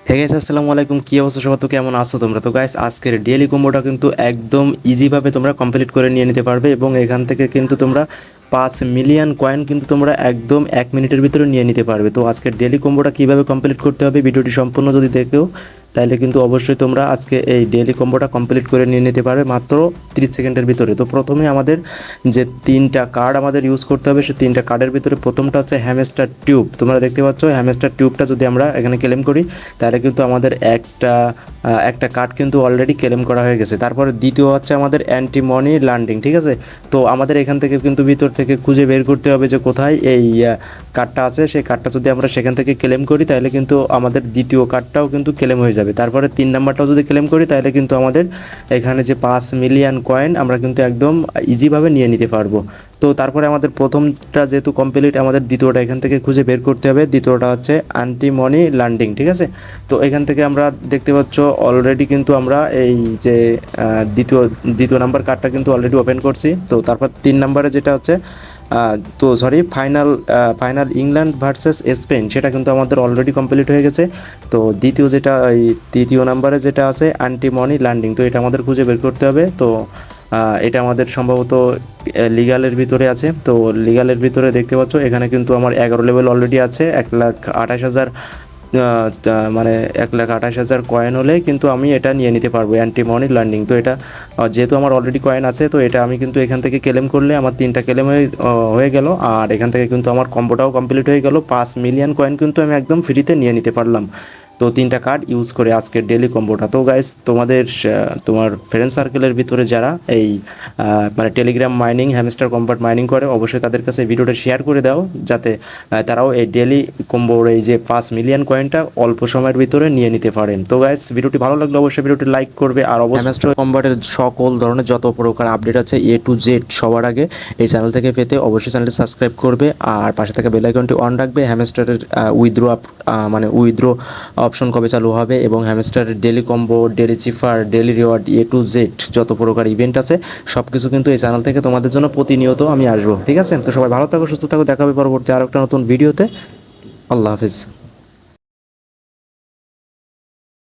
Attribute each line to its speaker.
Speaker 1: Hey guys, আসসালামু আলাইকুম। কি অবস্থা সবার? তো কেমন আছো তোমরা? তো গাইস, আজকের ডেইলি কম্বোটা কিন্তু একদম ইজিভাবে তোমরা কমপ্লিট করে নিয়ে নিতে পারবে এবং এখান থেকে কিন্তু তোমরা 5 মিলিয়ন কয়েন কিন্তু তোমরা একদম 1 মিনিটের ভিতরে নিয়ে নিতে পারবে। তো আজকের ডেইলি কম্বোটা কীভাবে কমপ্লিট করতে হবে, ভিডিওটি সম্পূর্ণ যদি দেখো তাহলে কিন্তু অবশ্যই তোমরা আজকে এই ডেইলি কম্বোটা কমপ্লিট করে নিয়ে নিতে পারবে মাত্র 30 সেকেন্ডের ভিতরে। তো প্রথমে আমাদের যে 3টা কার্ড আমাদের ইউজ করতে হবে, সেই 3টা কার্ডের ভিতরে প্রথমটা হচ্ছে হ্যামস্টার টিউব। তোমরা দেখতে পাচ্ছ হ্যামস্টার টিউবটা যদি আমরা এখানে ক্লেম করি তাহলে কিন্তু আমাদের একটা কার্ড কিন্তু অলরেডি ক্লেম করা হয়ে গেছে। তারপরে দ্বিতীয় হচ্ছে আমাদের অ্যান্টি মানি লন্ডারিং, ঠিক আছে। তো আমাদের এখান থেকে কিন্তু ভিতর থেকে খুঁজে বের করতে হবে যে কোথায় এই কার্ডটা আছে। সেই কার্ডটা যদি আমরা সেখান থেকে ক্লেম করি তাহলে কিন্তু আমাদের দ্বিতীয় কার্ডটাও কিন্তু ক্লেম হয়ে যাবে। তারপরে 3 নাম্বারটাও যদি ক্লেম করি তাহলে কিন্তু আমাদের এখানে যে 5 মিলিয়ন কয়েন আমরা কিন্তু একদম ইজিভাবে নিয়ে নিতে পারবো। তো তারপরে আমাদের প্রথমটা যেহেতু কমপ্লিট, আমাদের দ্বিতীয়টা এখান থেকে খুঁজে বের করতে হবে। দ্বিতীয়টা হচ্ছে অ্যান্টি মানি লন্ডারিং, ঠিক আছে। তো এখান থেকে আমরা দেখতে পাচ্ছ অলরেডি কিন্তু আমরা এই যে দ্বিতীয় নাম্বার কার্ডটা কিন্তু অলরেডি ওপেন করছি। তো তারপর 3 নাম্বারে যেটা হচ্ছে তো sorry final England versus Spain, সেটা কিন্তু আমাদের অলরেডি কমপ্লিট হয়ে গেছে। তো তৃতীয় নাম্বারে যেটা আছে অ্যান্টি মানি লন্ডারিং, তো এটা আমাদের খুঁজে বের করতে হবে। তো এটা আমাদের সম্ভবত লিগালের ভিতরে আছে। তো লিগালের ভিতরে দেখতে পাচ্ছ এখানে কিন্তু আমার 11 লেভেল অলরেডি আছে। 1,28,000 মানে 1,28,000 কয়েন হলে কিন্তু আমি এটা নিয়ে নিতে পারবো অ্যান্টি মানি লন্ডারিং। তো এটা যেহেতু আমার অলরেডি কয়েন আছে, তো এটা আমি কিন্তু এখান থেকে ক্লেম করলে আমার 3টা ক্লেম হয়ে গেল। আর এখান থেকে কিন্তু আমার কম্বোটাও কমপ্লিট হয়ে গেল। 5 মিলিয়ন কয়েন কিন্তু আমি একদম ফ্রিতে নিয়ে নিতে পারলাম তো 3টা কার্ড ইউজ করে আজকের ডেলি কম্বোটা। তো গাইস, তোমার ফ্রেন্ড সার্কেলের ভিতরে যারা এই মানে Telegram mining, hamster combat mining করে, অবশ্যই তাদের কাছে ভিডিওটা শেয়ার করে দাও যাতে তারাও এই ডেলি কম্বোর এই যে 5 মিলিয়ন কয়েনটা অল্প সময়ের ভিতরে নিয়ে নিতে পারেন। তো গাইস, ভিডিওটি ভালো লাগলে অবশ্যই ভিডিওটি লাইক করবে। আর অবশ্যই হ্যামস্টার কম্বাটের সকল ধরনের যত প্রকার আপডেট আছে A to Z সবার আগে এই চ্যানেল থেকে পেতে অবশ্যই চ্যানেলটি সাবস্ক্রাইব করবে আর পাশে থাকা বেল আইকনটি অন রাখবে। হ্যামস্টারের উইথড্র অপশন কবে চালু হবে এবং হ্যামস্টারের daily combo, daily cipher, daily reward, A to Z যত প্রকার ইভেন্ট আছে সব কিছু কিন্তু এই চ্যানেল থেকে তোমাদের জন্য প্রতিনিয়ত আমি আসবো, ঠিক আছে। তো সবাই ভালো থাকো, সুস্থ থাকো, দেখা হবে পরবর্তী আর একটা নতুন ভিডিওতে। আল্লাহ হাফিজ।